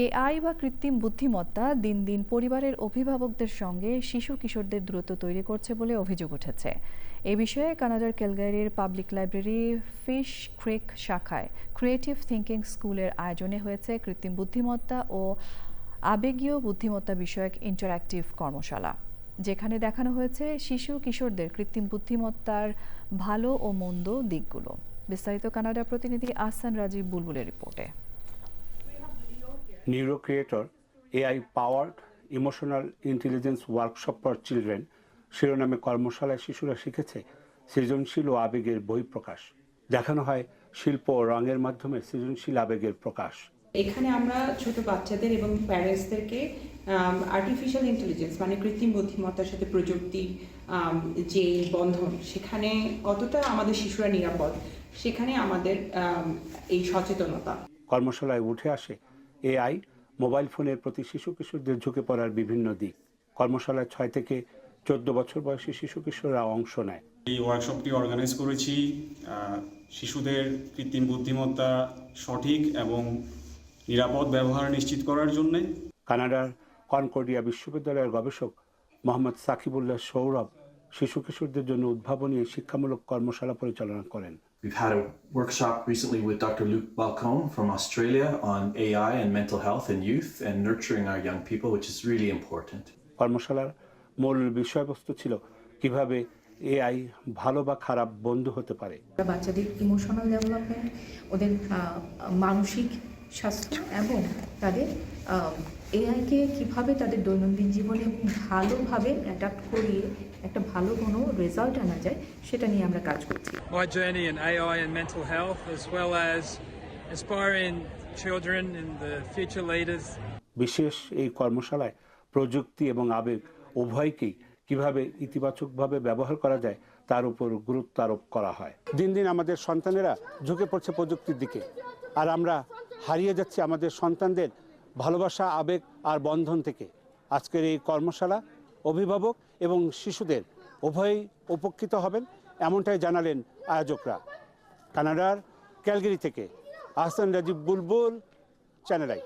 AI বা কৃত্রিম বুদ্ধিমত্তা দিন দিন পরিবারের অভিভাবকদের সঙ্গে শিশু কিশোরদের দূরত্ব তৈরি করছে বলে অভিযোগ উঠেছে। এ বিষয়ে কানাডার ক্যালগারির পাবলিক লাইব্রেরি ফিশ ক্রিক শাখায় ক্রিয়েটিভ থিঙ্কিং স্কুলের আয়োজনে হয়েছে কৃত্রিম বুদ্ধিমত্তা ও আবেগীয় বুদ্ধিমত্তা বিষয়ক ইন্টারঅ্যাক্টিভ কর্মশালা, যেখানে দেখানো হয়েছে শিশু কিশোরদের কৃত্রিম বুদ্ধিমত্তার ভালো ও মন্দ দিকগুলো। বিস্তারিত কানাডা প্রতিনিধি আহসান রাজীব বুলবুলের রিপোর্টে। Neuro Creator AI Powered Emotional Intelligence Workshop for Children শিরোনামে কর্মশালায় শিশুরা শিখেছে সৃজনশীল ও আবেগের বহিঃপ্রকাশ। দেখানো হয় শিল্প ও রঙের মাধ্যমে সৃজনশীল আবেগের প্রকাশ। এখানে আমরা ছোট বাচ্চাদের এবং প্যারেন্টসদেরকে আর্টিফিশিয়াল ইন্টেলিজেন্স মানে কৃত্রিম বুদ্ধিমত্তার সাথে প্রযুক্তির যে বন্ধন, সেখানে কতটা আমাদের শিশুরা নিরাপদ, সেখানে আমাদের এই সচেতনতা। কর্মশালায় উঠে আসে এআই মোবাইল ফোনের প্রতি শিশু কিশোরদের ঝুঁকে পড়ার বিভিন্ন দিক। কর্মশালায় 6 থেকে 14 বছর বয়সী শিশু কিশোররা অংশ নেয়। এই ওয়ার্কশপটি অর্গানাইজ করেছি শিশুদের কৃত্রিম বুদ্ধিমত্তা সঠিক এবং নিরাপদ ব্যবহার নিশ্চিত করার জন্য। কানাডার কনকর্ডিয়া বিশ্ববিদ্যালয়ের গবেষক মোহাম্মদ সাকিবুল্লাহ সৌরভ শিশু কিশোরদের জন্য উদ্ভাবনী শিক্ষামূলক কর্মশালা পরিচালনা করেন। We've had a workshop recently with Dr. Luc Balcon from Australia on AI and mental health in youth and nurturing our young people, which is really important. কর্মশালার মূল বিষয়বস্তু ছিল কিভাবে এআই ভালো বা খারাপ বন্ধু হতে পারে। বাচ্চাদের ইমোশনাল ডেভেলপমেন্ট, ওদের মানসিক স্বাস্থ্য এবং তাদের এআইকে কিভাবে তাদের দৈনন্দিন জীবনে ভালোভাবে অ্যাডাপ্ট করিয়ে একটা ভালো কোনো রেজাল্ট আনা যায়, সেটা নিয়ে আমরা কাজ করছি। My journey in AI and mental health, as well as inspiring children and the future leaders. বিশেষ এই কর্মশালায় প্রযুক্তি এবং আবেগ উভয়কেই কিভাবে ইতিবাচকভাবে ব্যবহার করা যায় তার উপর গুরুত্ব আরোপ করা হয়। দিন দিন আমাদের সন্তানেরা ঝুঁকে পড়ছে প্রযুক্তির দিকে, আর আমরা হারিয়ে যাচ্ছি আমাদের সন্তানদের ভালোবাসা, আবেগ আর বন্ধন থেকে। আজকের এই কর্মশালা অভিভাবক এবং শিশুদের উভয়ই উপকৃত হবেন, এমনটাই জানালেন আয়োজকরা। কানাডার ক্যালগারি থেকে আহসান রাজীব বুলবুল, চ্যানেল আই।